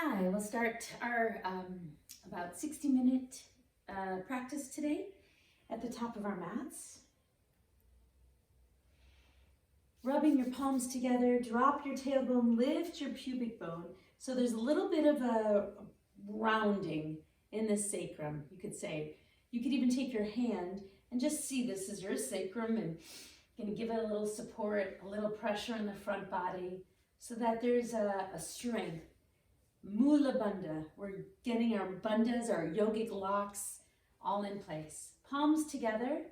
Hi, we'll start our about 60-minute practice today at the top of our mats. Rubbing your palms together, drop your tailbone, lift your pubic bone. So there's a little bit of a rounding in the sacrum, you could say. You could even take your hand and just see this is your sacrum and gonna give it a little support, a little pressure in the front body so that there's a strength. Mula Bandha, we're getting our bandhas, our yogic locks, all in place. Palms together.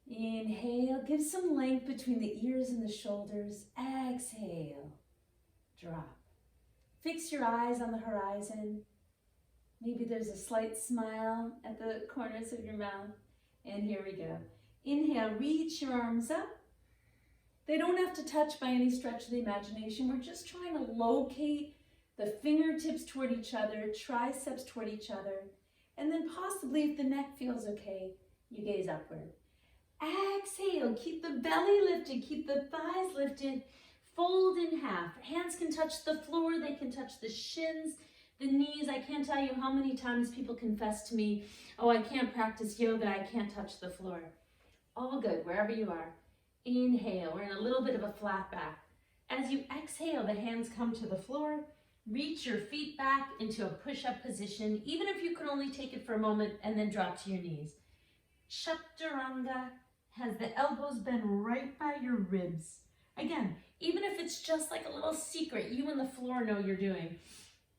Inhale, give some length between the ears and the shoulders. Exhale, drop. Fix your eyes on the horizon. Maybe there's a slight smile at the corners of your mouth. And here we go. Inhale, reach your arms up. They don't have to touch by any stretch of the imagination. We're just trying to locate the fingertips toward each other, triceps toward each other, and then possibly if the neck feels okay, you gaze upward. Exhale, keep the belly lifted, keep the thighs lifted, fold in half. Hands can touch the floor, they can touch the shins, the knees. I can't tell you how many times people confess to me, oh, I can't practice yoga, I can't touch the floor. All good, wherever you are. Inhale, we're in a little bit of a flat back. As you exhale, the hands come to the floor. Reach your feet back into a push-up position, even if you can only take it for a moment and then drop to your knees. Chaturanga has the elbows bent right by your ribs. Again, even if it's just like a little secret, you and the floor know you're doing.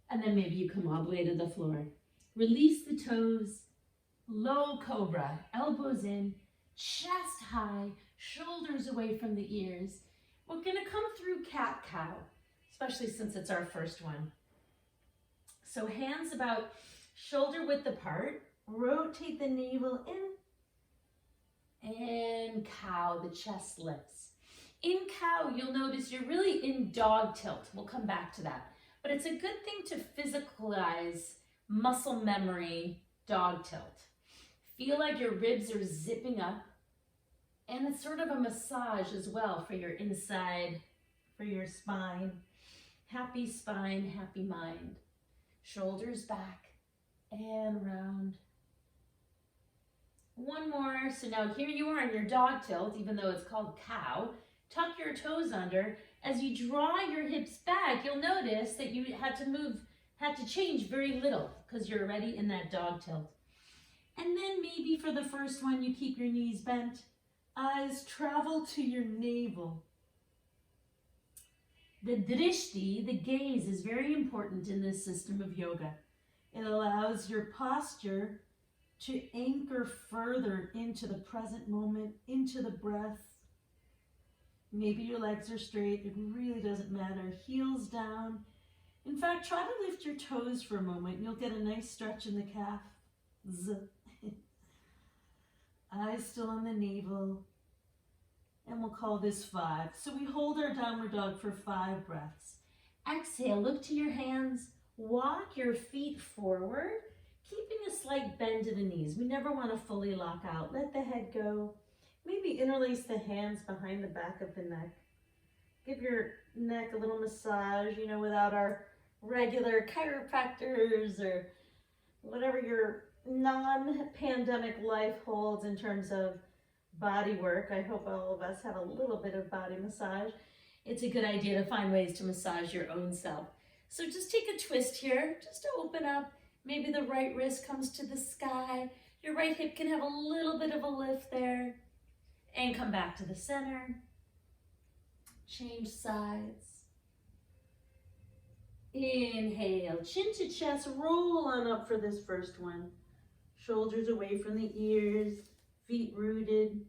And then maybe you come all the way to the floor. Release the toes, low cobra, elbows in, chest high, shoulders away from the ears. We're gonna come through cat-cow, especially since it's our first one. So hands about shoulder width apart, rotate the navel in, and cow, the chest lifts. In cow, you'll notice you're really in dog tilt. We'll come back to that. But it's a good thing to physicalize muscle memory dog tilt. Feel like your ribs are zipping up, and it's sort of a massage as well for your inside, for your spine. Happy spine, happy mind. Shoulders back and round. One more. So now here you are in your dog tilt, even though it's called cow. Tuck your toes under. As you draw your hips back, you'll notice that you had to change very little because you're already in that dog tilt. And then maybe for the first one, you keep your knees bent. Eyes travel to your navel. The drishti, the gaze, is very important in this system of yoga. It allows your posture to anchor further into the present moment, into the breath. Maybe your legs are straight, it really doesn't matter. Heels down. In fact, try to lift your toes for a moment. You'll get a nice stretch in the calf. Eyes still on the navel. And we'll call this 5. So we hold our downward dog for 5 breaths. Exhale, look to your hands. Walk your feet forward, keeping a slight bend to the knees. We never want to fully lock out. Let the head go. Maybe interlace the hands behind the back of the neck. Give your neck a little massage, without our regular chiropractors or whatever your non-pandemic life holds in terms of body work. I hope all of us have a little bit of body massage. It's a good idea to find ways to massage your own self. So just take a twist here, just to open up. Maybe the right wrist comes to the sky. Your right hip can have a little bit of a lift there. And come back to the center. Change sides. Inhale, chin to chest, roll on up for this first one. Shoulders away from the ears, feet rooted,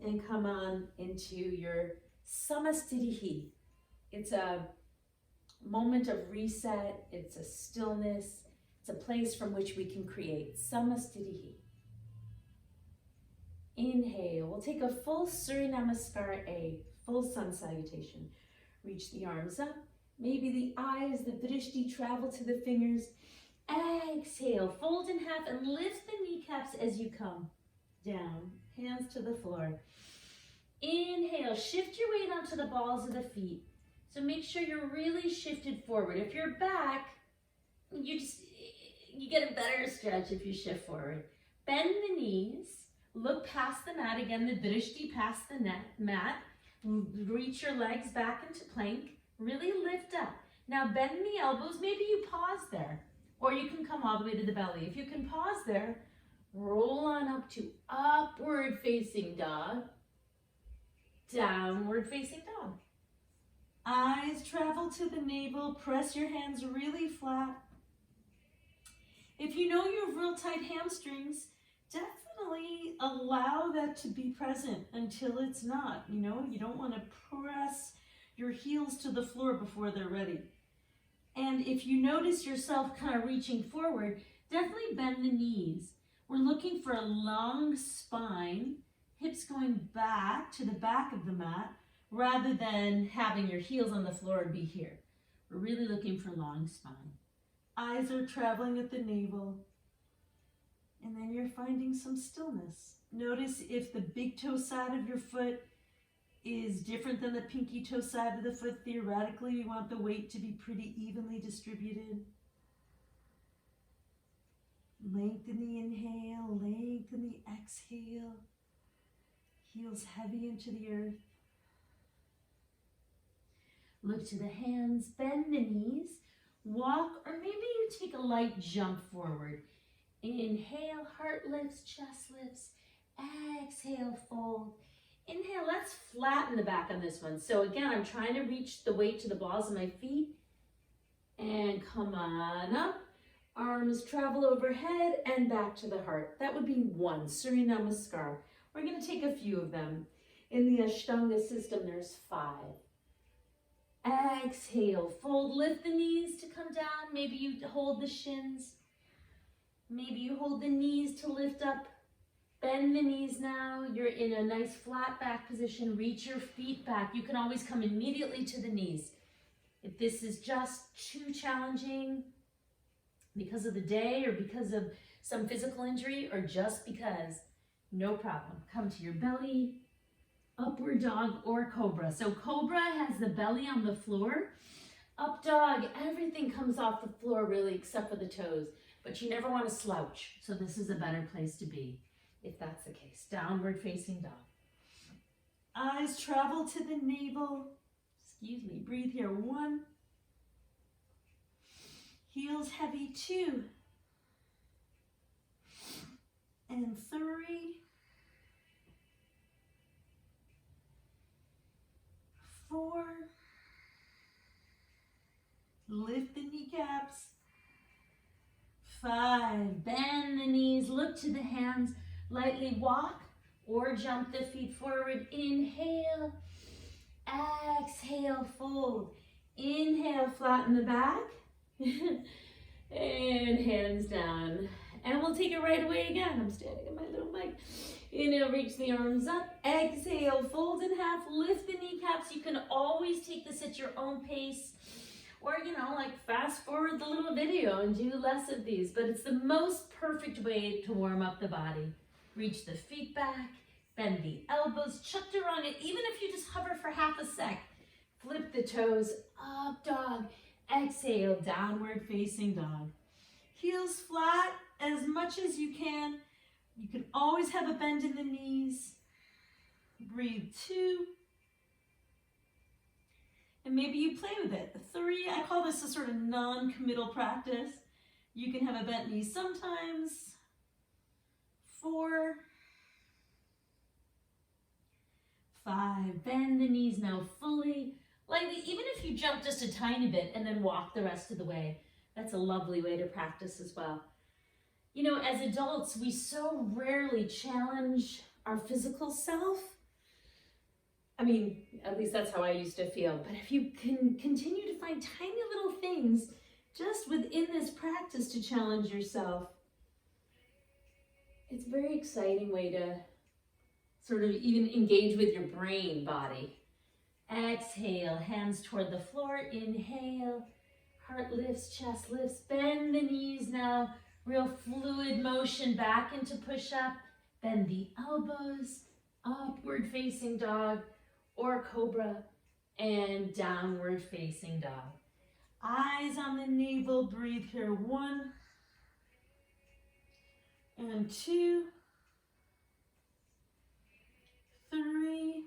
and come on into your samasthiti. It's a moment of reset, it's a stillness, it's a place from which we can create samasthiti. Inhale, we'll take a full Surya Namaskar A, full sun salutation. Reach the arms up, maybe the eyes, the drishti travel to the fingers. Exhale, fold in half and lift the kneecaps as you come down, hands to the floor. Inhale, shift your weight onto the balls of the feet. So make sure you're really shifted forward. If you're back, you get a better stretch if you shift forward. Bend the knees, look past the mat. Again, the drishti past the mat. Reach your legs back into plank. Really lift up. Now bend the elbows. Maybe you pause there, or you can come all the way to the belly. If you can pause there, roll on up to upward facing dog, downward facing dog. Eyes travel to the navel. Press your hands really flat. If you know you have real tight hamstrings, definitely allow that to be present until it's not. You know, you don't want to press your heels to the floor before they're ready. And if you notice yourself kind of reaching forward, definitely bend the knees. We're looking for a long spine, hips going back to the back of the mat, rather than having your heels on the floor and be here. We're really looking for long spine. Eyes are traveling at the navel. And then you're finding some stillness. Notice if the big toe side of your foot is different than the pinky toe side of the foot. Theoretically, you want the weight to be pretty evenly distributed. Lengthen the inhale, lengthen the exhale. Heels heavy into the earth. Look to the hands, bend the knees, walk, or maybe you take a light jump forward. Inhale, heart lifts, chest lifts. Exhale, fold. Inhale, let's flatten the back on this one. So again, I'm trying to reach the weight to the balls of my feet. And come on up. Arms travel overhead and back to the heart. That would be one, Surya Namaskar. We're going to take a few of them. In the Ashtanga system, there's 5. Exhale, fold, lift the knees to come down. Maybe you hold the shins. Maybe you hold the knees to lift up. Bend the knees now. You're in a nice flat back position. Reach your feet back. You can always come immediately to the knees. If this is just too challenging because of the day or because of some physical injury or just because, no problem. Come to your belly, upward dog or cobra. So cobra has the belly on the floor. Up dog, everything comes off the floor really except for the toes. But you never want to slouch. So this is a better place to be if that's the case. Downward facing dog. Eyes travel to the navel. Excuse me, breathe here. 1. Heels heavy. 2. And 3. 4. Lift the kneecaps. 5. Bend the knees. Look to the hands. Lightly walk or jump the feet forward. Inhale. Exhale, fold. Inhale, flatten the back. And hands down. And we'll take it right away again. I'm standing on my little mic. Inhale, reach the arms up. Exhale, fold in half. Lift the kneecaps. You can always take this at your own pace. Or, like fast forward the little video and do less of these. But it's the most perfect way to warm up the body. Reach the feet back. Bend the elbows. Chaturanga. Even if you just hover for half a sec. Flip the toes. Up dog. Exhale. Downward facing dog. Heels flat as much as you can. You can always have a bend in the knees. Breathe 2. And maybe you play with it. 3, I call this a sort of non-committal practice. You can have a bent knee sometimes. 4. 5, bend the knees now fully. Lightly, even if you jump just a tiny bit and then walk the rest of the way. That's a lovely way to practice as well. As adults, we so rarely challenge our physical self. I mean, at least that's how I used to feel. But if you can continue to find tiny little things just within this practice to challenge yourself, it's a very exciting way to sort of even engage with your brain body. Exhale, hands toward the floor. Inhale, heart lifts, chest lifts. Bend the knees now. Real fluid motion back into push-up. Bend the elbows, upward facing dog or cobra. and downward facing dog. Eyes on the navel, breathe here. 1 and 2, 3,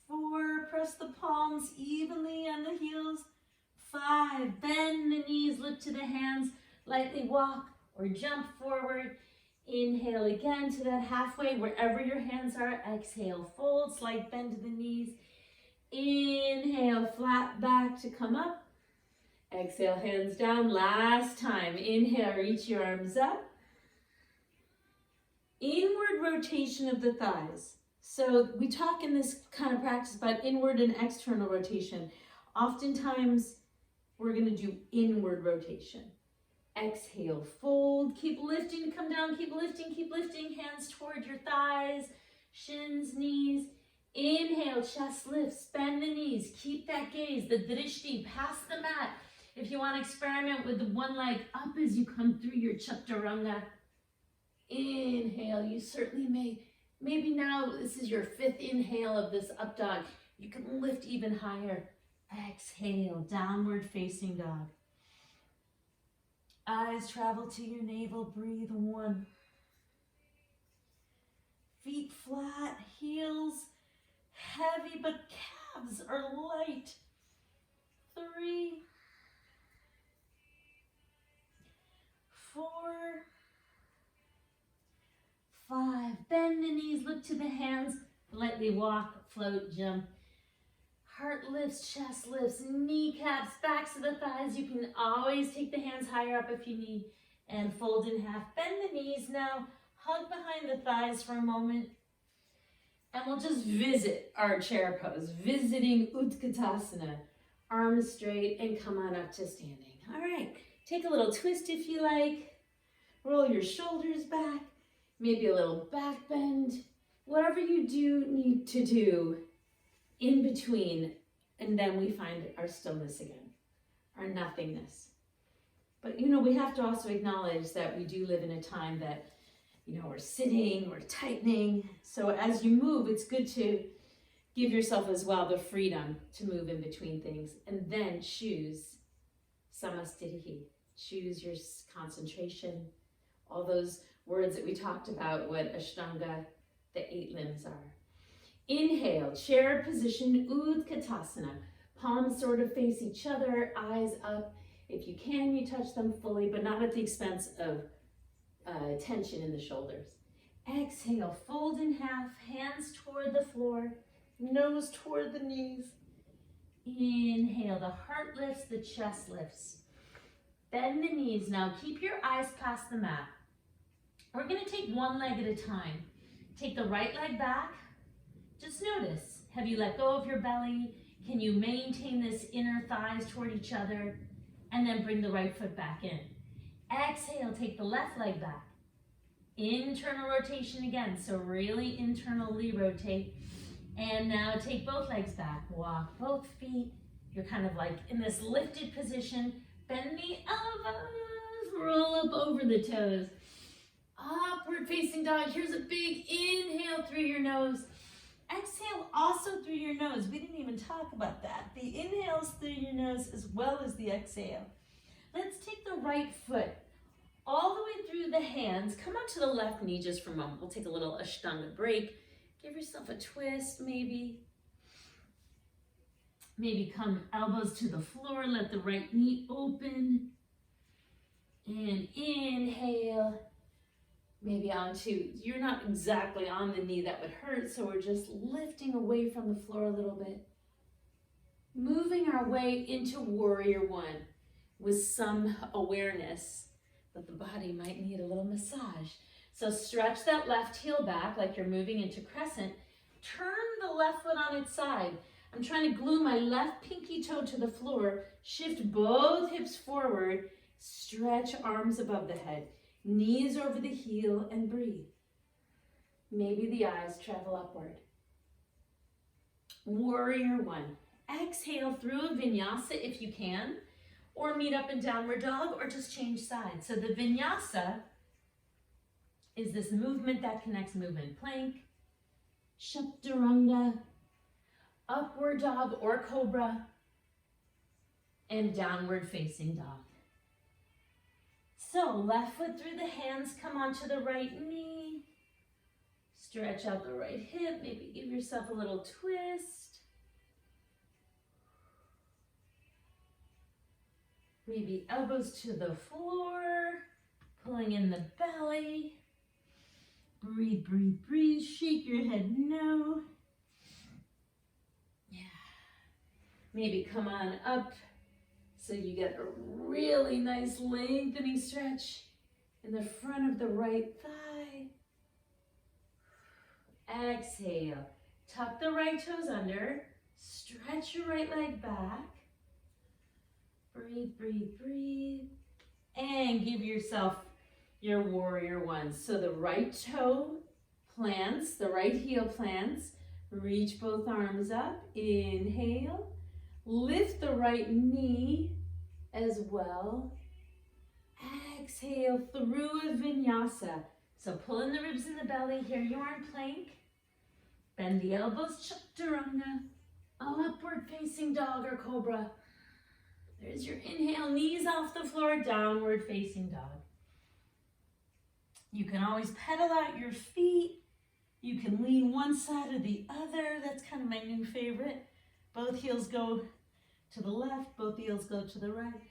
4, press the palms evenly on the heels. 5, bend the knees, lift to the hands, lightly walk or jump forward. Inhale again to that halfway, wherever your hands are. Exhale, fold, slight bend to the knees. Inhale, flat back to come up. Exhale, hands down. Last time. Inhale, reach your arms up. Inward rotation of the thighs. So we talk in this kind of practice about inward and external rotation. Oftentimes, we're going to do inward rotation. Exhale, fold, keep lifting, come down, keep lifting, hands toward your thighs, shins, knees. Inhale, chest lifts, bend the knees, keep that gaze, the drishti, past the mat. If you want to experiment with the one leg up as you come through your chaturanga. Inhale, you certainly may. Maybe now this is your 5th inhale of this up dog. You can lift even higher. Exhale, downward facing dog. Eyes travel to your navel, breathe. 1. Feet flat, heels heavy, but calves are light. 3, 4, 5. Bend the knees, look to the hands, lightly walk, float, jump. Heart lifts, chest lifts, kneecaps, backs of the thighs. You can always take the hands higher up if you need and fold in half. Bend the knees now, hug behind the thighs for a moment. And we'll just visit our chair pose, visiting Utkatasana. Arms straight and come on up to standing. All right, take a little twist if you like. Roll your shoulders back, maybe a little back bend. Whatever you do need to do in between, and then we find our stillness again, our nothingness. But we have to also acknowledge that we do live in a time that, we're sitting, we're tightening. So as you move, it's good to give yourself as well the freedom to move in between things, and then choose samasthiti, choose your concentration, all those words that we talked about, what Ashtanga, the 8 limbs are. Inhale, chair position, Utkatasana. Palms sort of face each other, eyes up. If you can, you touch them fully, but not at the expense of tension in the shoulders. Exhale, fold in half, hands toward the floor, nose toward the knees. Inhale, the heart lifts, the chest lifts. Bend the knees now, keep your eyes past the mat. We're gonna take one leg at a time. Take the right leg back. Just notice, have you let go of your belly? Can you maintain this inner thighs toward each other? And then bring the right foot back in. Exhale, take the left leg back. Internal rotation again, so really internally rotate. And now take both legs back. Walk both feet. You're kind of like in this lifted position. Bend the elbows, roll up over the toes. Upward facing dog. Here's a big inhale through your nose. Exhale also through your nose. We didn't even talk about that. The inhales through your nose as well as the exhale. Let's take the right foot all the way through the hands. Come up to the left knee just for a moment. We'll take a little Ashtanga break. Give yourself a twist maybe. Maybe come elbows to the floor. Let the right knee open. And inhale. Maybe onto, you're not exactly on the knee, that would hurt, so we're just lifting away from the floor a little bit. Moving our way into Warrior One with some awareness that the body might need a little massage. So stretch that left heel back like you're moving into Crescent. Turn the left foot on its side. I'm trying to glue my left pinky toe to the floor. Shift both hips forward. Stretch arms above the head. Knees over the heel and breathe. Maybe the eyes travel upward. Warrior One. Exhale through a vinyasa if you can, or meet up in downward dog, or just change sides. So the vinyasa is this movement that connects movement. Plank, chaturanga, upward dog or cobra, and downward facing dog. So left foot through the hands, come onto the right knee. Stretch out the right hip, maybe give yourself a little twist. Maybe elbows to the floor, pulling in the belly. Breathe, breathe, breathe. Shake your head no. Yeah. Maybe come on up so you get a really nice lengthening stretch in the front of the right thigh. Exhale. Tuck the right toes under. Stretch your right leg back. Breathe, breathe, breathe. And give yourself your warrior one. So the right toe plants, the right heel plants. Reach both arms up. Inhale. Lift the right knee as well. Exhale through a vinyasa. So pull in the ribs in the belly. Here you are in plank. Bend the elbows, chaturanga. Upward facing dog or cobra. There's your inhale, knees off the floor, downward facing dog. You can always pedal out your feet. You can lean one side or the other. That's kind of my new favorite. Both heels go to the left, both heels go to the right.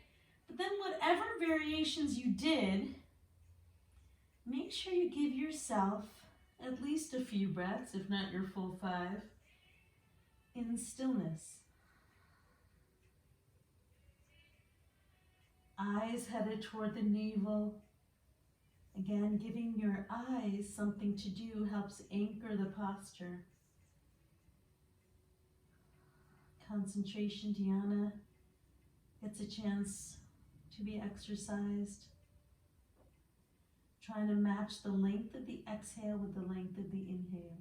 But then whatever variations you did, make sure you give yourself at least a few breaths, if not your full 5, in stillness. Eyes headed toward the navel. Again, giving your eyes something to do helps anchor the posture. Concentration, Dhyana, gets a chance to be exercised. Trying to match the length of the exhale with the length of the inhale.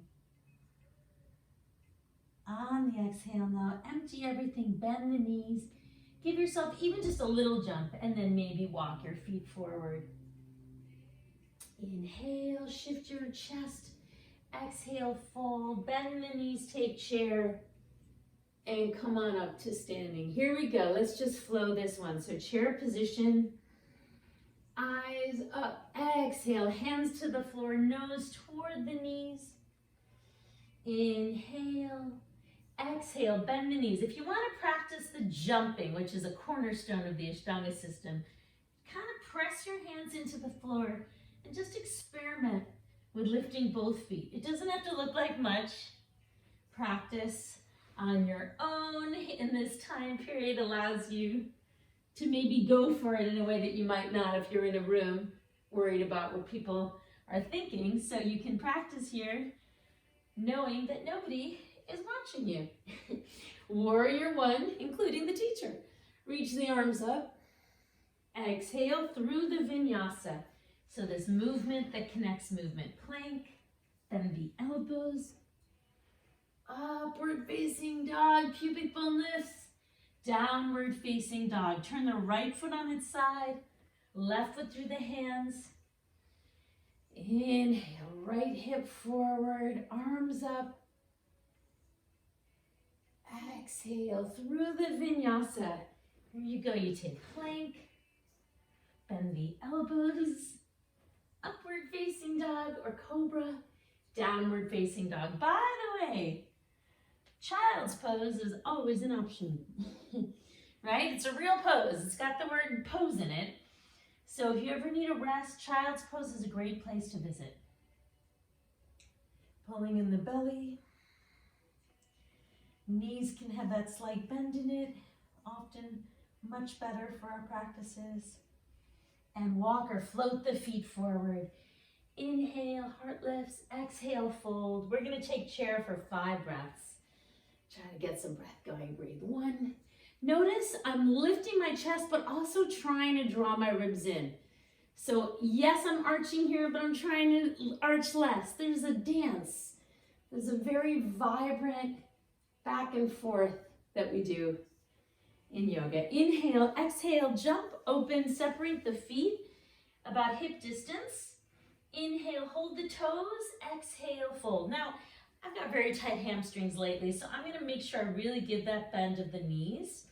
On the exhale now, empty everything, bend the knees. Give yourself even just a little jump and then maybe walk your feet forward. Inhale, shift your chest. Exhale, fold, bend the knees, take chair, and come on up to standing. Here we go, let's just flow this one. So chair position, eyes up, exhale, hands to the floor, nose toward the knees. Inhale. Exhale, bend the knees. If you want to practice the jumping, which is a cornerstone of the Ashtanga system, kind of press your hands into the floor and just experiment with lifting both feet. It doesn't have to look like much. Practice on your own in this time period allows you to maybe go for it in a way that you might not if you're in a room worried about what people are thinking. So you can practice here knowing that nobody is watching you. Warrior one, including the teacher. Reach the arms up. Exhale through the vinyasa. So this movement that connects movement. Plank, bend the elbows. Upward facing dog, pubic bone lifts. Downward facing dog. Turn the right foot on its side. Left foot through the hands. Inhale, right hip forward, arms up. Exhale through the vinyasa. Here you go, you take plank, bend the elbows, upward facing dog or cobra, downward facing dog. By the way, child's pose is always an option, right? It's a real pose. It's got the word pose in it. So if you ever need a rest, child's pose is a great place to visit. Pulling in the belly. Knees can have that slight bend in it, often much better for our practices. And walk or float the feet forward. Inhale, heart lifts, exhale, fold. We're gonna take chair for 5 breaths. Try to get some breath going, breathe 1. Notice I'm lifting my chest, but also trying to draw my ribs in. So yes, I'm arching here, but I'm trying to arch less. There's a dance. There's a very vibrant back and forth that we do in yoga. Inhale, exhale, jump, open, separate the feet about hip distance. Inhale, hold the toes, exhale, fold. Now, I've got very tight hamstrings lately, so I'm gonna make sure I really give that bend of the knees.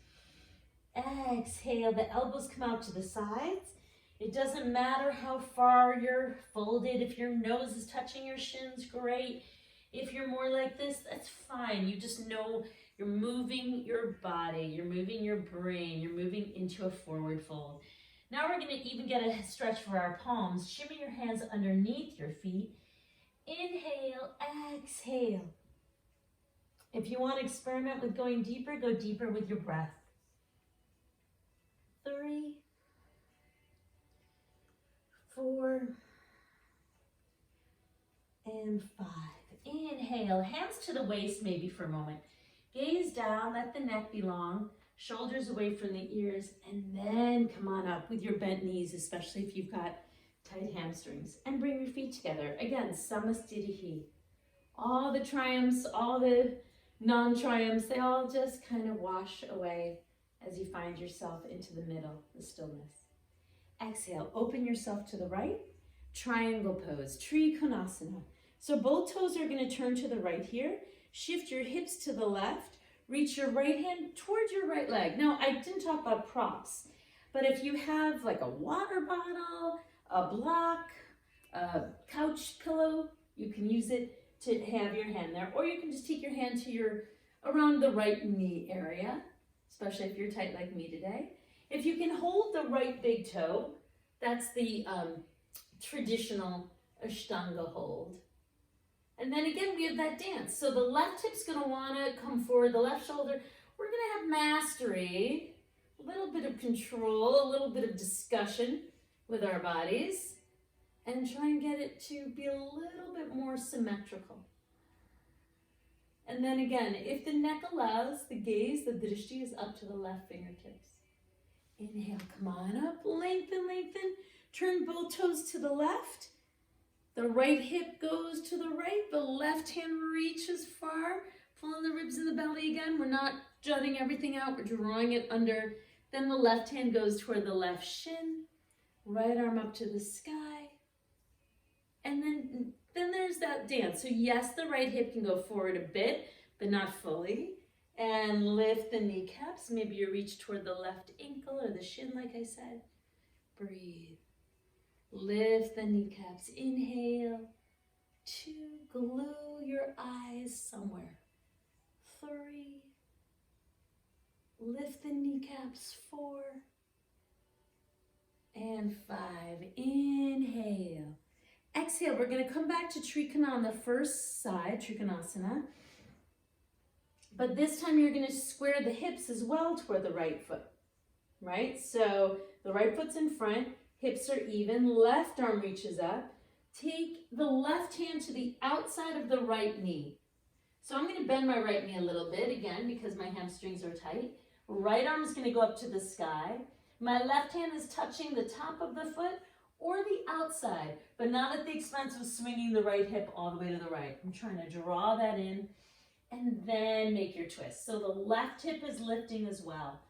Exhale, the elbows come out to the sides. It doesn't matter how far you're folded. If your nose is touching your shins, great. If you're more like this, that's fine. You just know you're moving your body, you're moving your brain, you're moving into a forward fold. Now we're gonna even get a stretch for our palms. Shimmy your hands underneath your feet. Inhale, exhale. If you want to experiment with going deeper, go deeper with your breath. 3, 4, and 5. Inhale, hands to the waist maybe for a moment. Gaze down, let the neck be long, shoulders away from the ears, and then come on up with your bent knees, especially if you've got tight hamstrings. And bring your feet together. Again, Samastitihi. All the triumphs, all the non-triumphs, they all just kind of wash away as you find yourself into the middle, the stillness. Exhale, open yourself to the right, triangle pose, Trikonasana. So both toes are going to turn to the right here. Shift your hips to the left, reach your right hand towards your right leg. Now, I didn't talk about props, but if you have like a water bottle, a block, a couch pillow, you can use it to have your hand there, or you can just take your hand to around the right knee area, especially if you're tight like me today. If you can hold the right big toe, that's the traditional Ashtanga hold. And then again, we have that dance. So the left hip's gonna wanna come forward, the left shoulder. We're gonna have mastery, a little bit of control, a little bit of discussion with our bodies, and try and get it to be a little bit more symmetrical. And then again, if the neck allows, the gaze, the drishti is up to the left fingertips. Inhale, come on up, lengthen, lengthen. Turn both toes to the left. The right hip goes to the right. The left hand reaches far. Pulling the ribs in the belly again. We're not jutting everything out. We're drawing it under. Then the left hand goes toward the left shin. Right arm up to the sky. And then there's that dance. So yes, the right hip can go forward a bit, but not fully. And lift the kneecaps. Maybe you reach toward the left ankle or the shin, like I said. Breathe. Lift the kneecaps. Inhale. 2. Glue your eyes somewhere. 3. Lift the kneecaps. 4. And 5. Inhale. Exhale. We're going to come back to Trikonasana on the first side, Trikonasana. But this time you're going to square the hips as well toward the right foot, right? So the right foot's in front, hips are even, left arm reaches up. Take the left hand to the outside of the right knee. So I'm going to bend my right knee a little bit, again, because my hamstrings are tight. Right arm is going to go up to the sky. My left hand is touching the top of the foot or the outside, but not at the expense of swinging the right hip all the way to the right. I'm trying to draw that in. And then make your twist. So the left hip is lifting as well.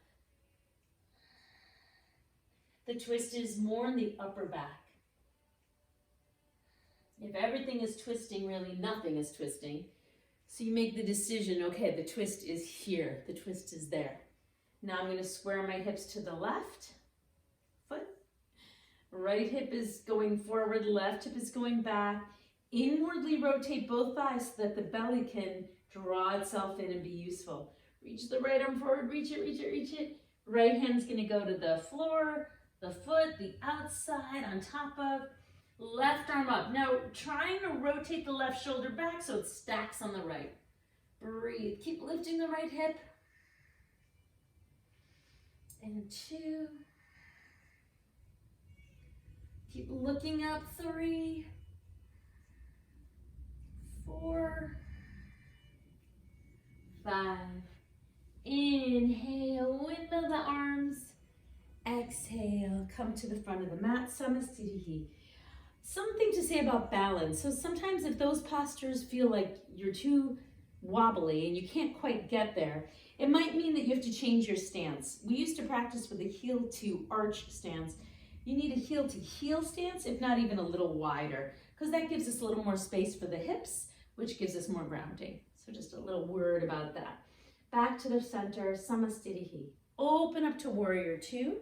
The twist is more in the upper back. If everything is twisting, really nothing is twisting. So you make the decision, okay, the twist is here. The twist is there. Now I'm going to square my hips to the left foot. Right hip is going forward, left hip is going back. Inwardly rotate both thighs so that the belly can draw itself in and be useful. Reach the right arm forward, reach it, reach it, reach it. Right hand's gonna go to the floor, the foot, the outside, on top of. Left arm up. Now, trying to rotate the left shoulder back so it stacks on the right. Breathe. Keep lifting the right hip. And 2. Keep looking up. 3. 4. 5. Inhale, windmill the arms. Exhale, come to the front of the mat, Samastitihi. Something to say about balance. So sometimes if those postures feel like you're too wobbly and you can't quite get there, it might mean that you have to change your stance. We used to practice with a heel to arch stance. You need a heel to heel stance, if not even a little wider, because that gives us a little more space for the hips, which gives us more grounding. So just a little word about that. Back to the center, Samastitihi. Open up to warrior two.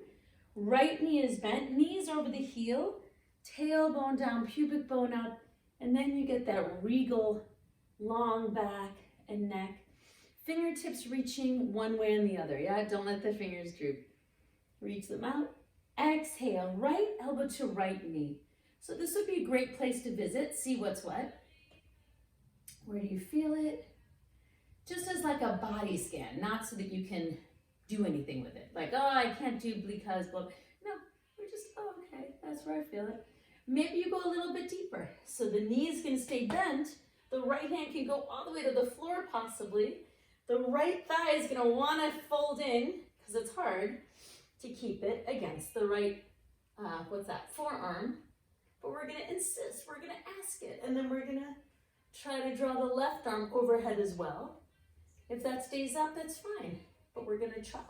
Right knee is bent, knees over the heel, tailbone down, pubic bone out, and then you get that regal long back and neck. Fingertips reaching one way and the other, yeah? Don't let the fingers droop. Reach them out. Exhale, right elbow to right knee. So this would be a great place to visit, see what's what. Where do you feel it? Just as like a body scan, not so that you can do anything with it. Like, oh, I can't do because, blah. No, we're just, oh, okay, that's where I feel it. Maybe you go a little bit deeper. So the knees can stay bent. The right hand can go all the way to the floor possibly. The right thigh is gonna wanna fold in, because it's hard to keep it against the right, forearm. But we're gonna insist, we're gonna ask it. And then we're gonna try to draw the left arm overhead as well. If that stays up, that's fine, but we're gonna try.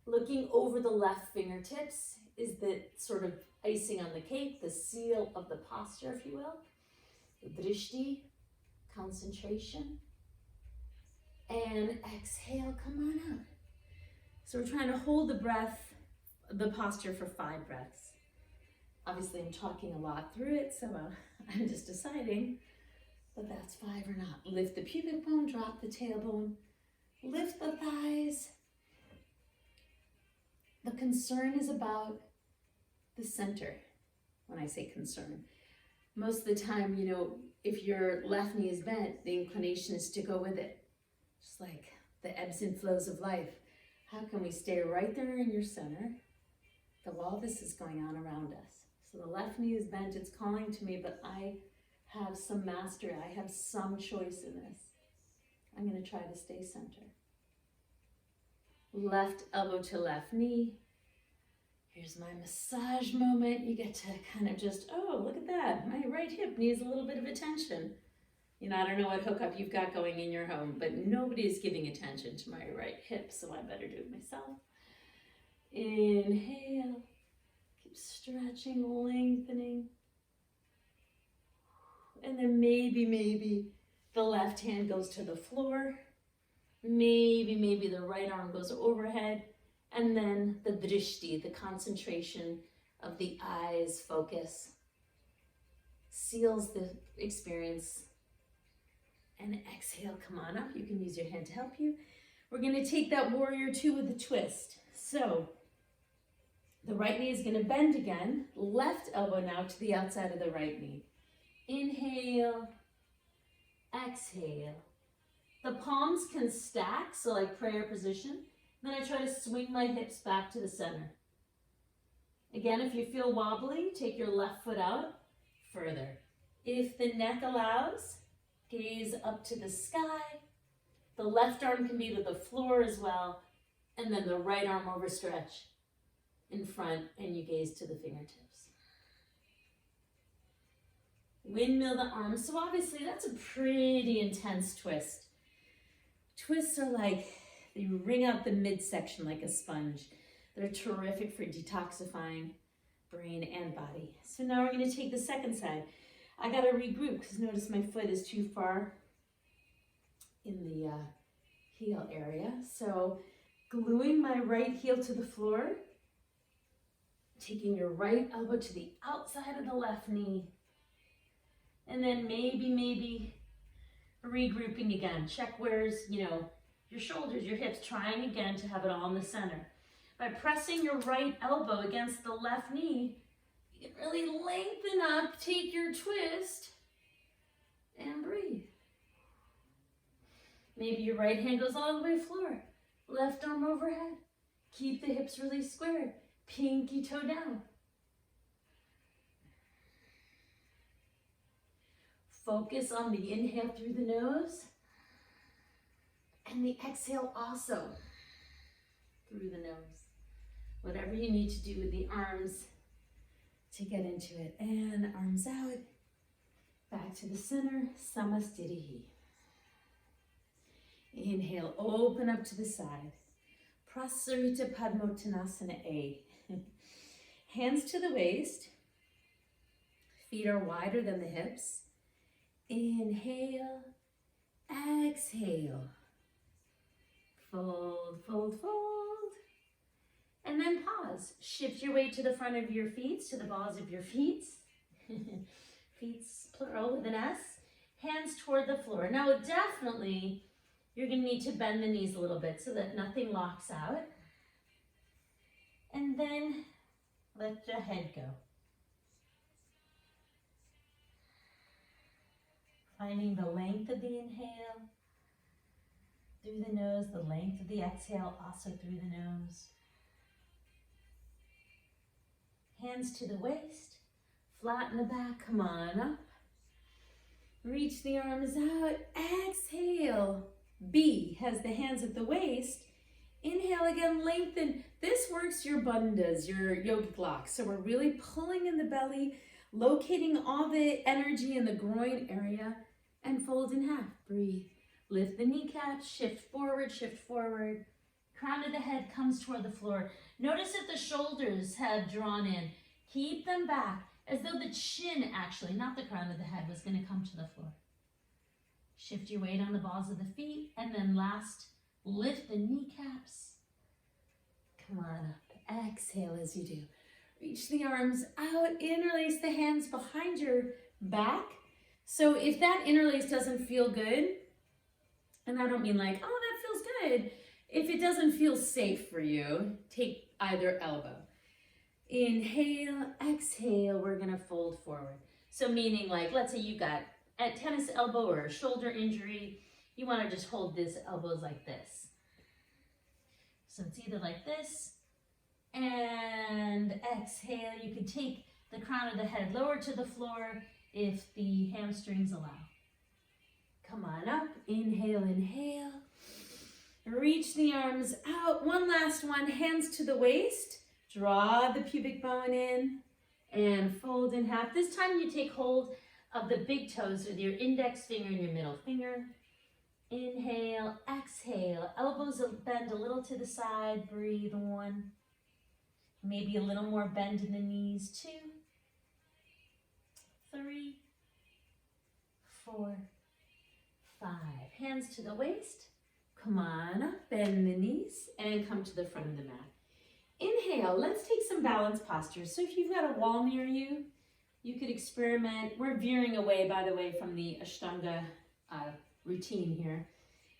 Looking over the left fingertips is the sort of icing on the cake, the seal of the posture, if you will. Drishti, concentration. And exhale, come on out. So we're trying to hold the breath, the posture for 5 breaths. Obviously I'm talking a lot through it, so I'm just deciding but that's 5 or not. Lift the pubic bone, drop the tailbone, lift the thighs. The concern is about the center when I say concern. Most of the time, you know, if your left knee is bent, the inclination is to go with it. Just like the ebbs and flows of life. How can we stay right there in your center though all this is going on around us? So the left knee is bent, it's calling to me, but I have some mastery, I have some choice in this. I'm gonna try to stay center. Left elbow to left knee. Here's my massage moment. You get to kind of just, oh, look at that. My right hip needs a little bit of attention. You know, I don't know what hookup you've got going in your home, but nobody is giving attention to my right hip, so I better do it myself. Inhale. Keep stretching, lengthening. And then maybe the left hand goes to the floor. Maybe the right arm goes overhead. And then the drishti, the concentration of the eyes, focus, seals the experience. And exhale, come on up. You can use your hand to help you. We're gonna take that warrior two with a twist. So the right knee is gonna bend again. Left elbow now to the outside of the right knee. Inhale, exhale. The palms can stack, so like prayer position. Then I try to swing my hips back to the center. Again, if you feel wobbly, take your left foot out further. If the neck allows, gaze up to the sky. The left arm can be to the floor as well. And then the right arm overstretch in front and you gaze to the fingertips. Windmill the arms. So obviously that's a pretty intense twist. Twists are like, they wring out the midsection like a sponge. They're terrific for detoxifying brain and body. So now we're going to take the second side. I got to regroup because notice my foot is too far in the heel area. So gluing my right heel to the floor, taking your right elbow to the outside of the left knee, and then maybe regrouping again. Check where's, your shoulders, your hips, trying again to have it all in the center. By pressing your right elbow against the left knee, you can really lengthen up, take your twist, and breathe. Maybe your right hand goes all the way to the floor. Left arm overhead. Keep the hips really squared. Pinky toe down. Focus on the inhale through the nose. And the exhale also through the nose. Whatever you need to do with the arms to get into it. And arms out. Back to the center. Samastitihi. Inhale, open up to the side. Prasarita Padmottanasana A. Hands to the waist. Feet are wider than the hips. Inhale, exhale. Fold, fold, fold. And then pause. Shift your weight to the front of your feet, to the balls of your feet. Feet's plural with an S. Hands toward the floor. Now definitely you're going to need to bend the knees a little bit so that nothing locks out. And then let your head go. Finding the length of the inhale through the nose, the length of the exhale also through the nose. Hands to the waist, flatten the back, come on up. Reach the arms out, exhale. B has the hands at the waist. Inhale again, lengthen. This works your bandhas, your yogic blocks. So we're really pulling in the belly, locating all the energy in the groin area, and fold in half. Breathe. Lift the kneecaps, shift forward, shift forward. Crown of the head comes toward the floor. Notice if the shoulders have drawn in. Keep them back as though the chin actually, not the crown of the head, was going to come to the floor. Shift your weight on the balls of the feet, and then last, lift the kneecaps. Come on up. Exhale as you do. Reach the arms out, interlace the hands behind your back. So if that interlace doesn't feel good, and I don't mean like, oh, that feels good. If it doesn't feel safe for you, take either elbow. Inhale, exhale, we're gonna fold forward. So meaning like, let's say you got a tennis elbow or a shoulder injury, you wanna just hold this elbows like this. So it's either like this, and exhale. You can take the crown of the head lower to the floor if the hamstrings allow. Come on up, inhale, inhale. Reach the arms out. One last one, hands to the waist. Draw the pubic bone in and fold in half. This time you take hold of the big toes with your index finger and your middle finger. Inhale, exhale. Elbows bend a little to the side. Breathe, 1. Maybe a little more bend in the knees, 2, 3, 4, 5. Hands to the waist. Come on up, bend the knees, and come to the front of the mat. Inhale, let's take some balance postures. So if you've got a wall near you, you could experiment. We're veering away, by the way, from the Ashtanga routine here.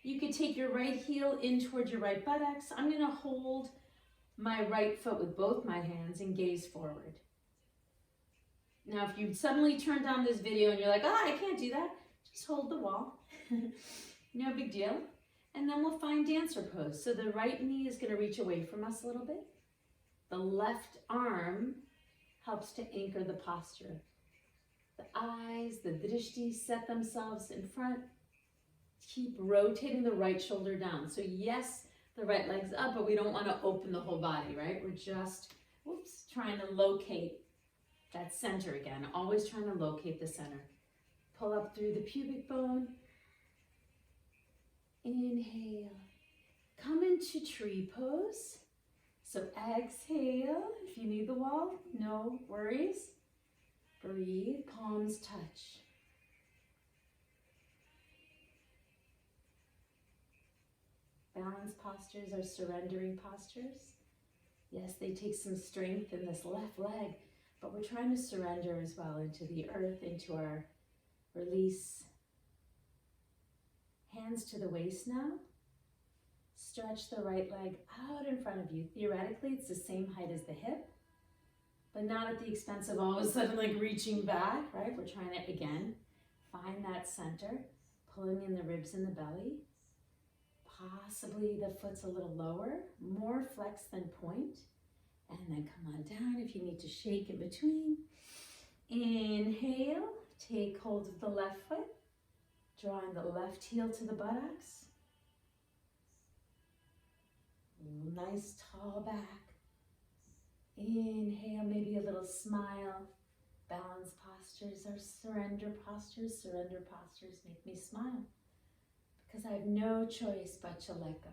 You could take your right heel in towards your right buttocks. I'm gonna hold my right foot with both my hands and gaze forward. Now, if you suddenly turned on this video and you're like, oh, I can't do that, just hold the wall. No big deal. And then we'll find dancer pose. So the right knee is gonna reach away from us a little bit. The left arm helps to anchor the posture. The eyes, the drishti set themselves in front. Keep rotating the right shoulder down. So yes, the right leg's up, but we don't want to open the whole body, right? We're just, trying to locate that center again. Always trying to locate the center. Pull up through the pubic bone. Inhale. Come into tree pose. So exhale. If you need the wall, no worries. Breathe, palms touch. Balance postures are surrendering postures. Yes, they take some strength in this left leg, but we're trying to surrender as well into the earth, into our release. Hands to the waist now. Stretch the right leg out in front of you. Theoretically, it's the same height as the hip, but not at the expense of all of a sudden like reaching back, right? We're trying to, again, find that center, pulling in the ribs and the belly. Possibly the foot's a little lower, more flex than point. And then come on down if you need to shake in between. Inhale, take hold of the left foot, drawing the left heel to the buttocks. Nice tall back. Inhale, maybe a little smile. Balance postures are surrender postures. Surrender postures make me smile because I have no choice but to let go.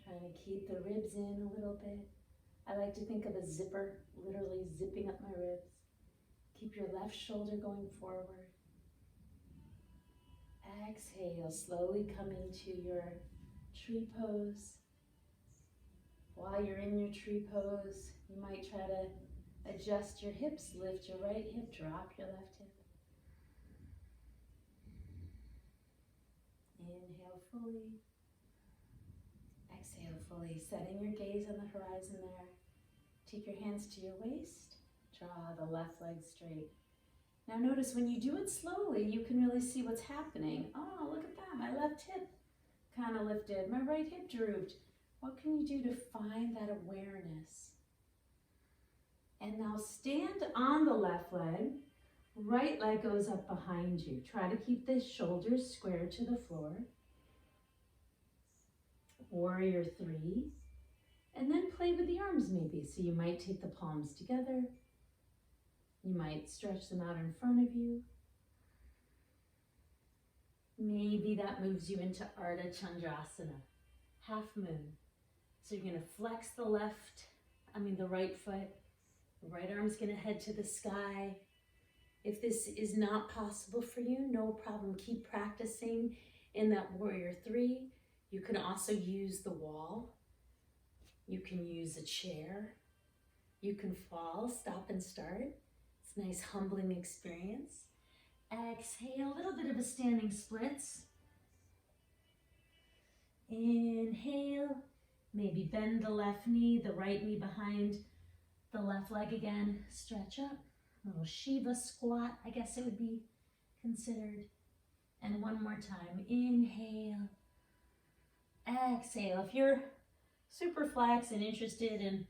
Try Trying to keep the ribs in a little bit. I like to think of a zipper, literally zipping up my ribs. Keep your left shoulder going forward. Exhale, slowly come into your tree pose. While you're in your tree pose, you might try to adjust your hips, lift your right hip, drop your left hip. Inhale fully. Exhale fully, setting your gaze on the horizon there. Take your hands to your waist, draw the left leg straight. Now notice when you do it slowly, you can really see what's happening. Oh, look at that, my left hip kind of lifted, my right hip drooped. What can you do to find that awareness? And now stand on the left leg, right leg goes up behind you. Try to keep the shoulders square to the floor. Warrior 3. And then play with the arms maybe. So you might take the palms together. You might stretch them out in front of you. Maybe that moves you into Ardha Chandrasana, half moon. So you're going to flex the right foot. The right arm's going to head to the sky. If this is not possible for you, no problem. Keep practicing in that Warrior 3. You can also use the wall. You can use a chair. You can fall, stop and start. It's a nice humbling experience. Exhale, a little bit of a standing splits. Inhale, maybe bend the left knee, the right knee behind the left leg again. Stretch up, a little Shiva squat, I guess it would be considered. And one more time, inhale. Exhale. If you're super flex and interested in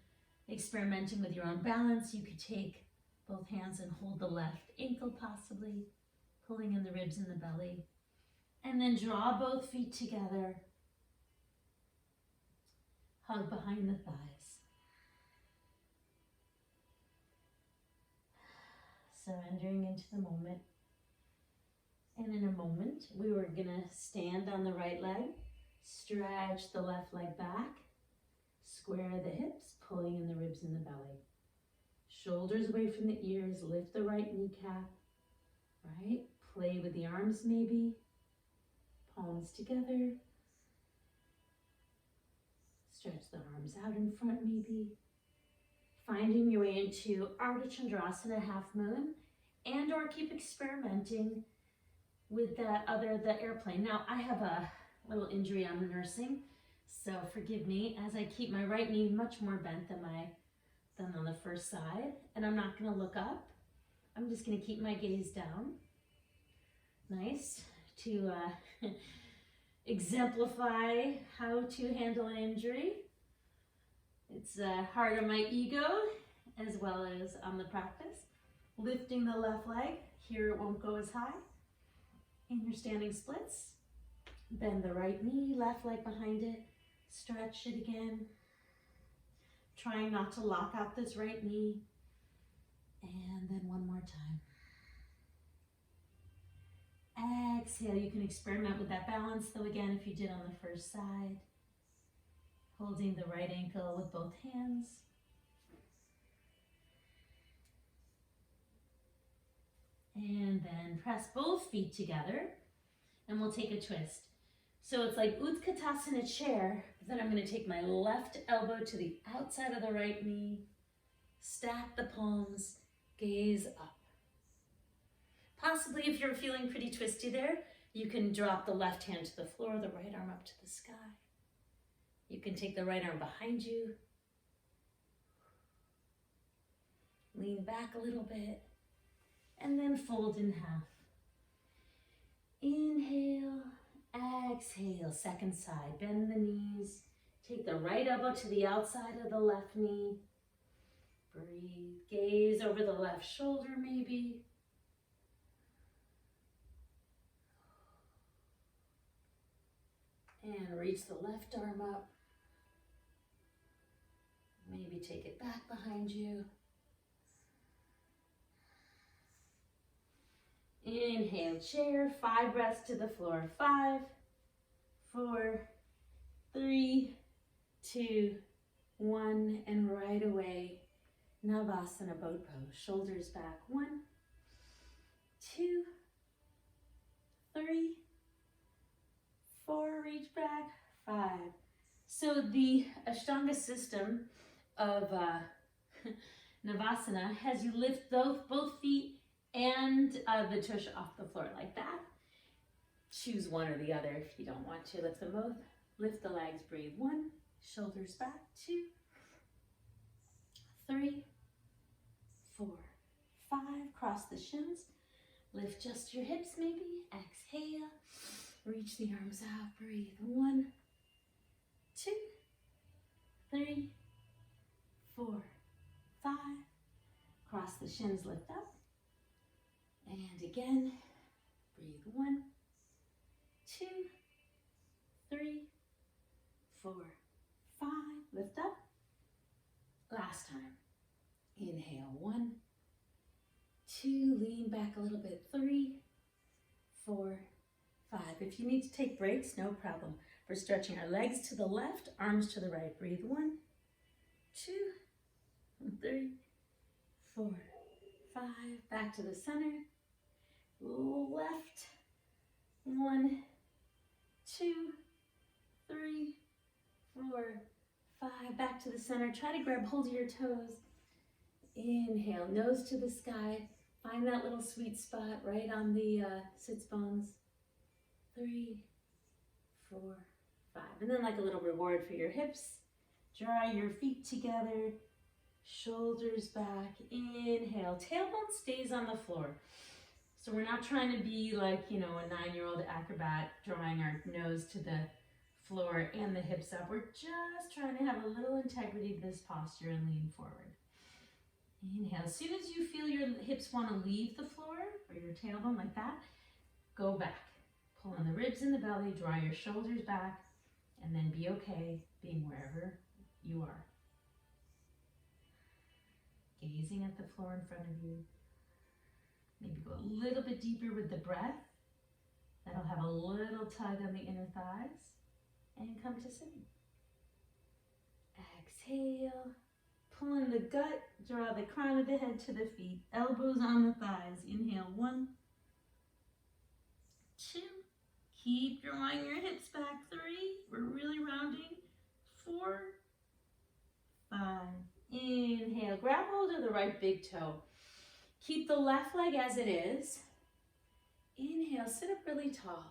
experimenting with your own balance, you could take both hands and hold the left ankle possibly, pulling in the ribs and the belly. And then draw both feet together. Hug behind the thighs. Surrendering into the moment. And in a moment, we were gonna stand on the right leg, stretch the left leg back, square the hips, pulling in the ribs and the belly. Shoulders away from the ears, lift the right kneecap, right? Play with the arms maybe, palms together. Stretch the arms out in front maybe. Finding your way into Ardha Chandrasana, half moon, and or keep experimenting with the airplane. Now I have a little injury I'm nursing, so forgive me as I keep my right knee much more bent than on the first side, and I'm not gonna look up. I'm just gonna keep my gaze down. Nice to exemplify how to handle an injury. It's hard on my ego as well as on the practice. Lifting the left leg, here it won't go as high. In your standing splits, bend the right knee, left leg behind it, stretch it again. Trying not to lock out this right knee. And then one more time. Exhale, you can experiment with that balance though again if you did on the first side. Holding the right ankle with both hands. And then press both feet together and we'll take a twist. So it's like Utkatasana chair, but then I'm going to take my left elbow to the outside of the right knee, stack the palms, gaze up. Possibly if you're feeling pretty twisty there, you can drop the left hand to the floor, the right arm up to the sky. You can take the right arm behind you. Lean back a little bit and then fold in half. Inhale, exhale, second side. Bend the knees. Take the right elbow to the outside of the left knee. Breathe. Gaze over the left shoulder maybe. And reach the left arm up. Maybe take it back behind you. Inhale, chair, 5 breaths to the floor. 5, 4, 3, 2, 1, and right away, Navasana boat pose. Shoulders back. 1, 2, 3, 4, reach back. 5. So the Ashtanga system of Navasana has you lift both feet and the tush off the floor like that. Choose one or the other if you don't want to. Lift them both. Lift the legs, breathe. 1, shoulders back. 2, 3, 4, 5. Cross the shins. Lift just your hips maybe. Exhale. Reach the arms out. Breathe. 1, 2, 3, 4, 5. Cross the shins, lift up. And again, breathe. 1, 2, 3, 4, 5. Lift up. Last time. Inhale. 1, 2. Lean back a little bit. 3, 4, 5. If you need to take breaks, no problem. We're stretching our legs to the left, arms to the right. Breathe. 1, 2, 3, 4, 5. Back to the center. Left. 1, 2, 3, 4, 5. Back to the center. Try to grab hold of your toes. Inhale, nose to the sky. Find that little sweet spot right on the sits bones. 3, 4, 5. And then like a little reward for your hips, draw your feet together, shoulders back. Inhale, tailbone stays on the floor. So we're not trying to be like, a 9-year-old acrobat drawing our nose to the floor and the hips up. We're just trying to have a little integrity to this posture and lean forward. Inhale. As soon as you feel your hips want to leave the floor or your tailbone like that, go back. Pull on the ribs and the belly, draw your shoulders back, and then be okay being wherever you are. Gazing at the floor in front of you. Maybe go a little bit deeper with the breath. That'll have a little tug on the inner thighs. And come to sitting. Exhale. Pull in the gut, draw the crown of the head to the feet, elbows on the thighs. Inhale, 1, 2. Keep drawing your hips back. 3, we're really rounding. 4, 5. Inhale, grab hold of the right big toe. Keep the left leg as it is. Inhale, sit up really tall.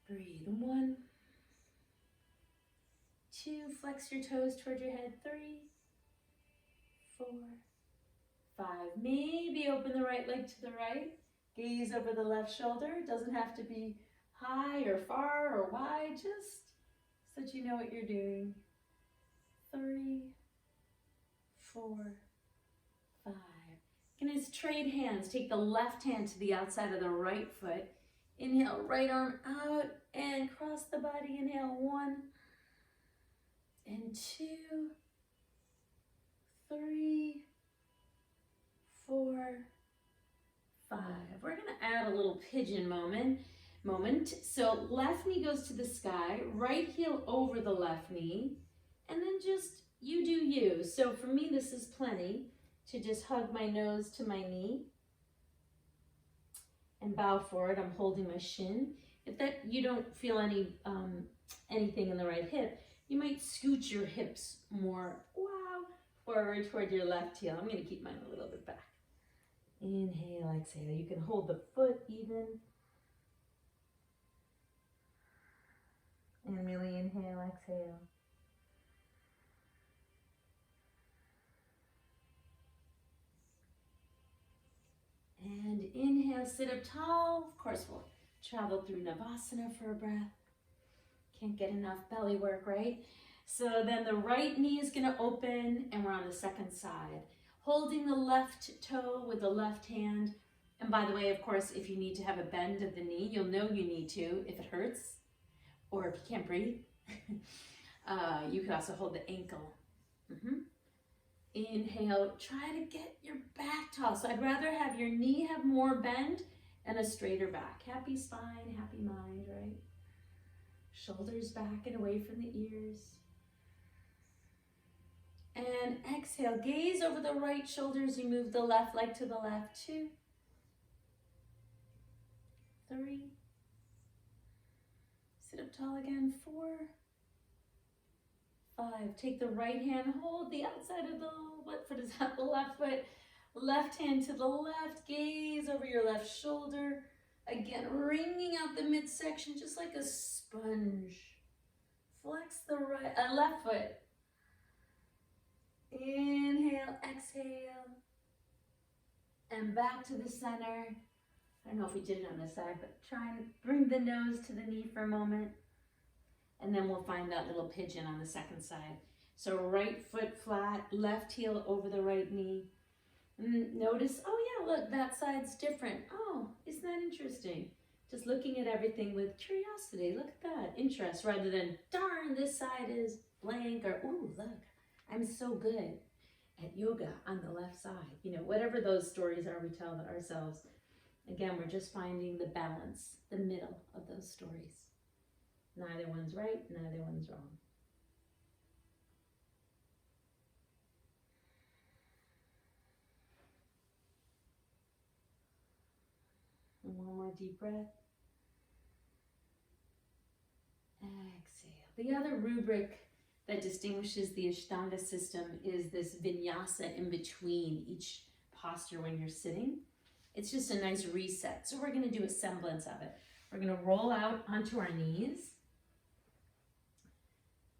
Breathe. 1, 2, flex your toes toward your head. 3, 4, 5. Maybe open the right leg to the right. Gaze over the left shoulder. It doesn't have to be high or far or wide, just so that you know what you're doing. 3, 4, 5. Gonna trade hands. Take the left hand to the outside of the right foot. Inhale, right arm out and cross the body. Inhale, 1 and 2, 3, 4, 5. We're gonna add a little pigeon moment. So left knee goes to the sky, right heel over the left knee, and then just you do you. So for me, this is plenty to just hug my nose to my knee and bow forward. I'm holding my shin. If that you don't feel anything in the right hip, you might scoot your hips more forward toward your left heel. I'm going to keep mine a little bit back. Inhale, exhale. You can hold the foot even. And really inhale, exhale. And inhale, sit up tall. Of course, we'll travel through Navasana for a breath. Can't get enough belly work, right? So then the right knee is going to open and we're on the second side. Holding the left toe with the left hand. And by the way, of course, if you need to have a bend of the knee, you'll know you need to if it hurts or if you can't breathe. You could also hold the ankle. Inhale, try to get your back tall. So I'd rather have your knee have more bend and a straighter back. Happy spine, happy mind, right? Shoulders back and away from the ears. And exhale, gaze over the right shoulder as you move the left leg to the left. 2, 3. Sit up tall again. 4, 5. Take the right hand, hold the outside of the, what foot is that? The left foot. Left hand to the left, gaze over your left shoulder. Again, wringing out the midsection just like a sponge. Flex the left foot. Inhale, exhale. And back to the center. I don't know if we did it on this side, but try and bring the nose to the knee for a moment. And then we'll find that little pigeon on the second side. So right foot flat, left heel over the right knee. Notice, oh yeah, look, that side's different. Oh, isn't that interesting? Just looking at everything with curiosity. Look at that, interest, rather than, darn, this side is blank, or, ooh, look, I'm so good at yoga on the left side. You know, whatever those stories are we tell ourselves. Again, we're just finding the balance, the middle of those stories. Neither one's right, neither one's wrong. One more deep breath. Exhale. The other rubric that distinguishes the Ashtanga system is this vinyasa in between each posture when you're sitting. It's just a nice reset. So we're going to do a semblance of it. We're going to roll out onto our knees.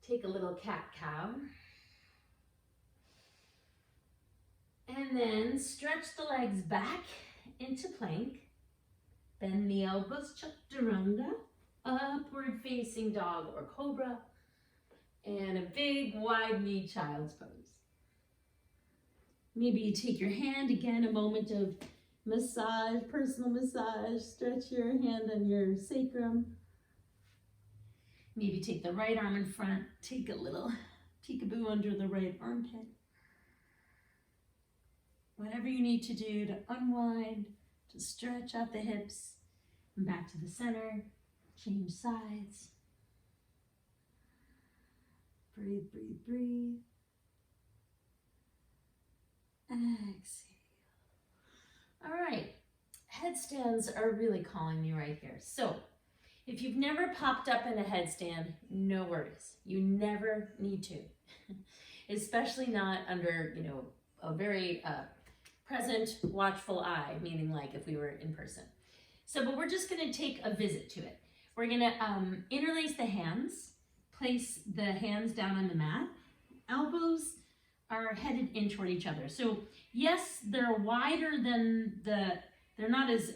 Take a little cat-cow. And then stretch the legs back into plank. Bend the elbows, chaturanga, upward facing dog or cobra, and a big wide knee child's pose. Maybe you take your hand, again, a moment of massage, personal massage, stretch your hand on your sacrum. Maybe take the right arm in front, take a little peekaboo under the right armpit. Whatever you need to do to unwind, to stretch out the hips, and back to the center, change sides. Breathe, breathe, breathe. Exhale. All right, headstands are really calling me right here. So, if you've never popped up in a headstand, no worries. You never need to, especially not under, a very present, watchful eye, meaning like if we were in person. So, but we're just gonna take a visit to it. We're gonna interlace the hands, place the hands down on the mat. Elbows are headed in toward each other. So yes, they're wider than they're not as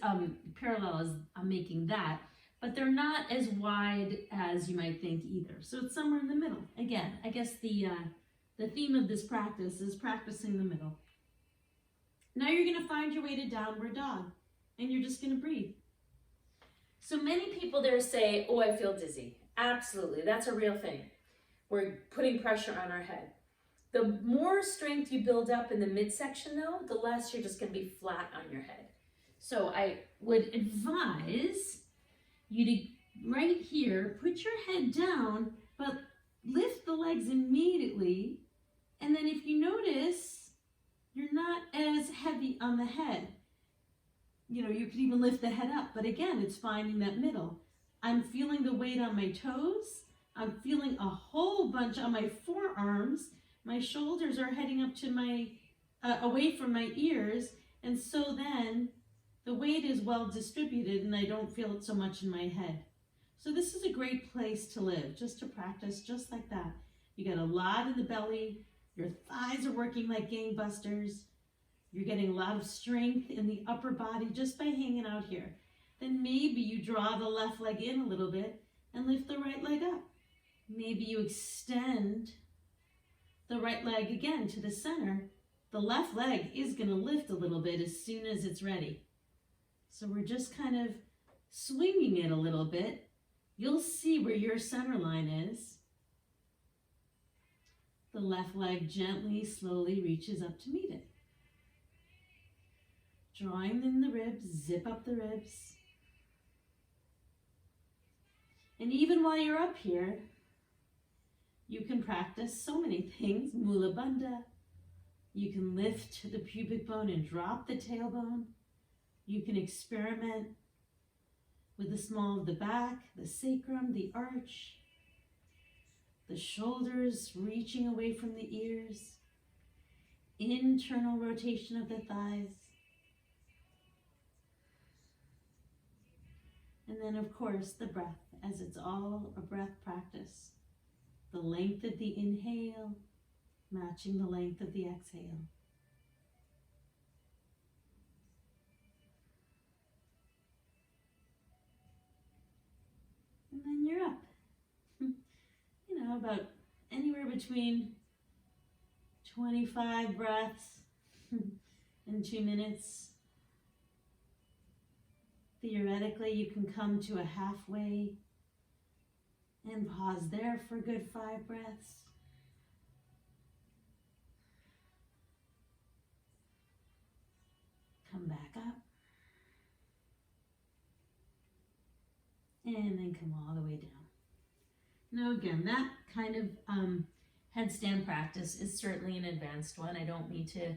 parallel as I'm making that, but they're not as wide as you might think either. So it's somewhere in the middle. Again, I guess the theme of this practice is practicing the middle. Now you're gonna find your way to downward dog, and you're just gonna breathe. So many people there say, oh, I feel dizzy. Absolutely, that's a real thing. We're putting pressure on our head. The more strength you build up in the midsection though, the less you're just gonna be flat on your head. So I would advise you to, right here, put your head down, but lift the legs immediately. And then if you notice, you're not as heavy on the head. You could even lift the head up, but again, it's finding that middle. I'm feeling the weight on my toes. I'm feeling a whole bunch on my forearms. My shoulders are heading up to away from my ears. And so then the weight is well distributed and I don't feel it so much in my head. So this is a great place to live, just to practice just like that. You got a lot in the belly. Your thighs are working like gangbusters. You're getting a lot of strength in the upper body just by hanging out here. Then maybe you draw the left leg in a little bit and lift the right leg up. Maybe you extend the right leg again to the center. The left leg is going to lift a little bit as soon as it's ready. So we're just kind of swinging it a little bit. You'll see where your center line is. The left leg gently, slowly reaches up to meet it. Drawing in the ribs, zip up the ribs. And even while you're up here, You can practice so many things. Mula Bandha. You can lift the pubic bone and drop the tailbone. You can experiment with the small of the back, the sacrum, the arch, the shoulders reaching away from the ears, internal rotation of the thighs. And then, of course, the breath, as it's all a breath practice. The length of the inhale matching the length of the exhale. And then you're up. You know, about anywhere between 25 breaths in 2 minutes. Theoretically, you can come to a halfway and pause there for a good 5 breaths. Come back up. And then come all the way down. Now again, that kind of headstand practice is certainly an advanced one. I don't mean to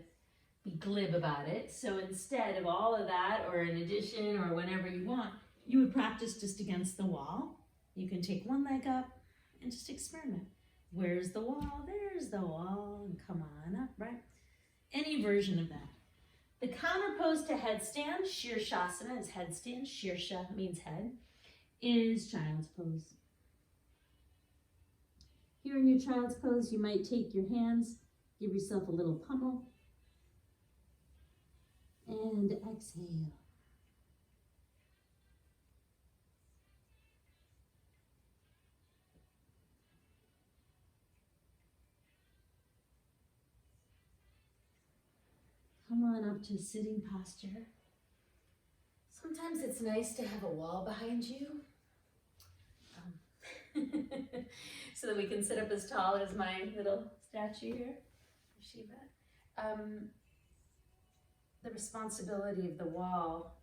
be glib about it. So instead of all of that, or in addition, or whenever you want, you would practice just against the wall. You can take one leg up and just experiment. Where's the wall? There's the wall. And come on up, right? Any version of that. The counter pose to headstand, Shirshasana is headstand. Shirsha means head, is child's pose. Here in your child's pose, you might take your hands, give yourself a little pummel, and exhale. Come on up to sitting posture. Sometimes it's nice to have a wall behind you. So that we can sit up as tall as my little statue here, Shiva. The responsibility of the wall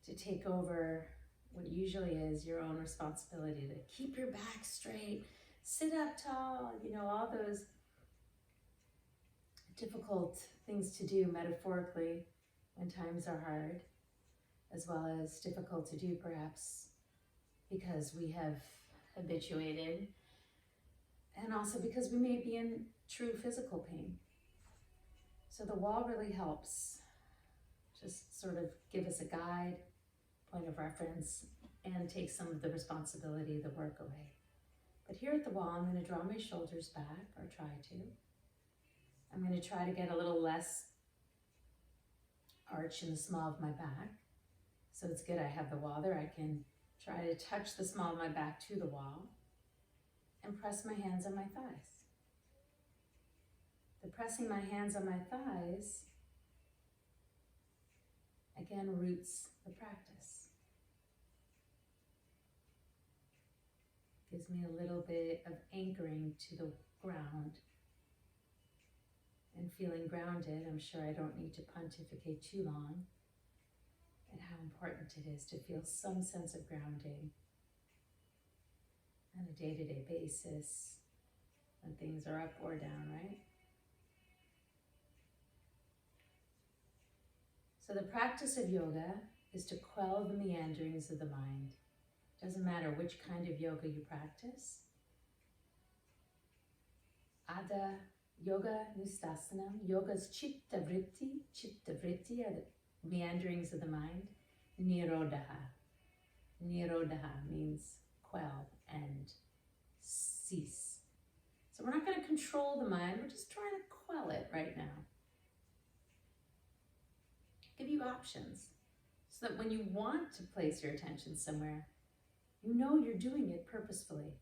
to take over what usually is your own responsibility to keep your back straight, sit up tall, you know, all those difficult things to do metaphorically when times are hard, as well as difficult to do perhaps because we have habituated, and also because we may be in true physical pain. So the wall really helps just sort of give us a guide, point of reference, and take some of the responsibility, the work away. But here at the wall, I'm going to draw my shoulders back, or try to. I'm going to try to get a little less arch in the small of my back. So it's good I have the wall there. I can try to touch the small of my back to the wall and press my hands on my thighs. The pressing my hands on my thighs, again, roots the practice. Gives me a little bit of anchoring to the ground. And feeling grounded, I'm sure I don't need to pontificate too long at how important it is to feel some sense of grounding on a day-to-day basis when things are up or down, right? So the practice of yoga is to quell the meanderings of the mind. Doesn't matter which kind of yoga you practice. Adha Yoga Nustasanam. Yoga's chitta vritti. Chitta vritti are the meanderings of the mind. Nirodha. Nirodha means quell and cease. So we're not going to control the mind. We're just trying to quell it right now. Give you options so that when you want to place your attention somewhere, you know you're doing it purposefully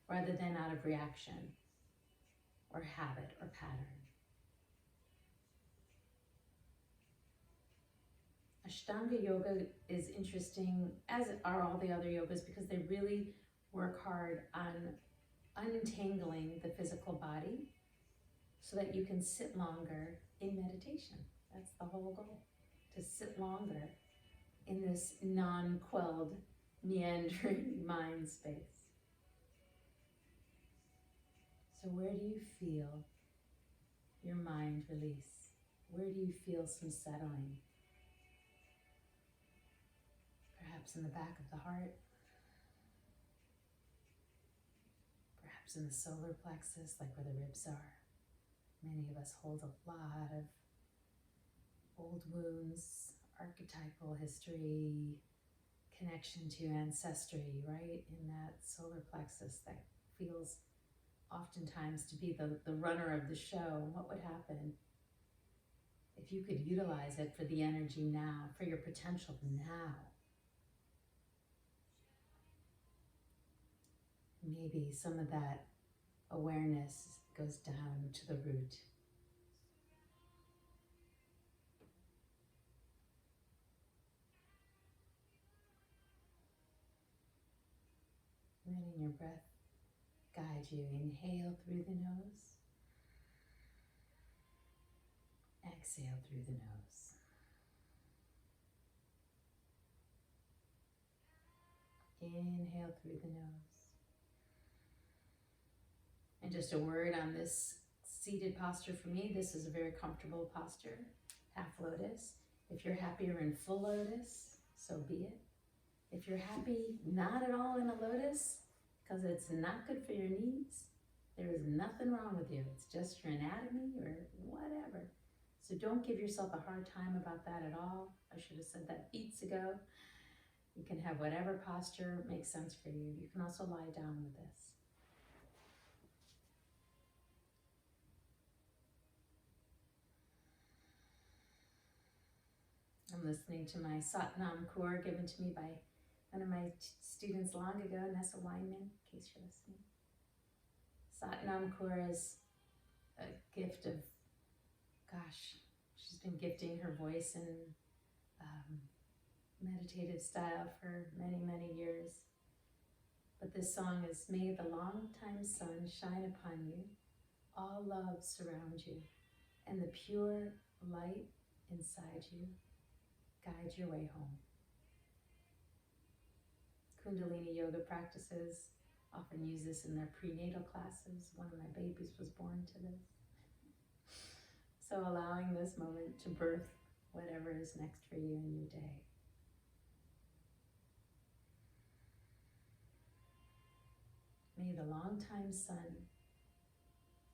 rather than out of reaction or habit or pattern. Ashtanga yoga is interesting, as are all the other yogas, because they really work hard on untangling the physical body so that you can sit longer in meditation. That's the whole goal, to sit longer in this non-quelled, meandering mind space. So where do you feel your mind release? Where do you feel some settling? Perhaps in the back of the heart, perhaps in the solar plexus, like where the ribs are. Many of us hold a lot of old wounds, archetypal history, connection to ancestry, right? In that solar plexus that feels oftentimes to be the runner of the show. What would happen if you could utilize it for the energy now, for your potential now? Maybe some of that awareness goes down to the root. Letting your breath guide you. Inhale through the nose. Exhale through the nose. Inhale through the nose. And just a word on this seated posture for me. This is a very comfortable posture, half lotus. If you're happier in full lotus, so be it. If you're happy not at all in a lotus, because it's not good for your knees, there is nothing wrong with you. It's just your anatomy or whatever. So don't give yourself a hard time about that at all. I should have said that beats ago. You can have whatever posture makes sense for you. You can also lie down with this. I'm listening to my Satnam Core given to me by one of my students long ago, Nessa Weinman, in case you're listening. Satnam Core is a gift of, gosh, she's been gifting her voice in meditative style for many, many years. But this song is, may the long-time sun shine upon you, all love surround you, and the pure light inside you guide your way home. Kundalini yoga practices often use this in their prenatal classes. One of my babies was born to this. So allowing this moment to birth whatever is next for you in your day. May the long-time sun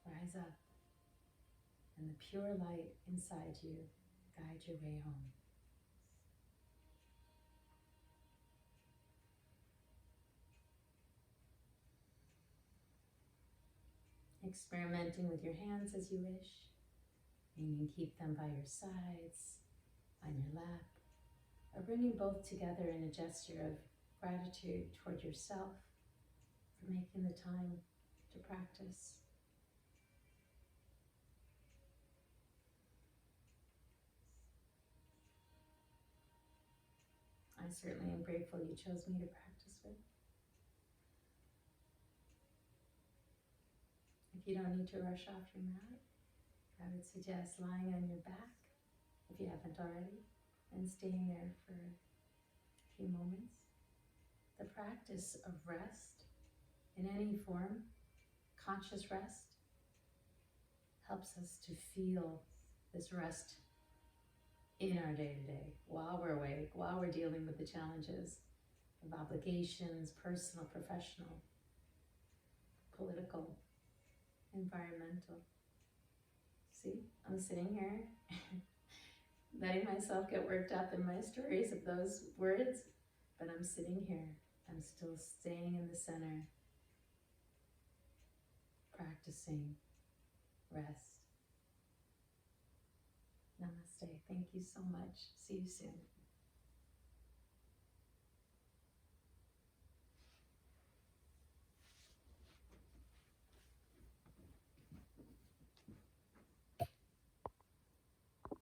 rise up and the pure light inside you guide your way home. Experimenting with your hands as you wish. Meaning keep them by your sides, on your lap, or bringing both together in a gesture of gratitude toward yourself for making the time to practice. I certainly am grateful you chose me to practice with. If you don't need to rush off your mat, I would suggest lying on your back, if you haven't already, and staying there for a few moments. The practice of rest in any form, conscious rest, helps us to feel this rest in our day-to-day, while we're awake, while we're dealing with the challenges of obligations, personal, professional, political, environmental. See, I'm sitting here letting myself get worked up in my stories of those words, but I'm sitting here. I'm still staying in the center, practicing rest. Namaste. Thank you so much. See you soon.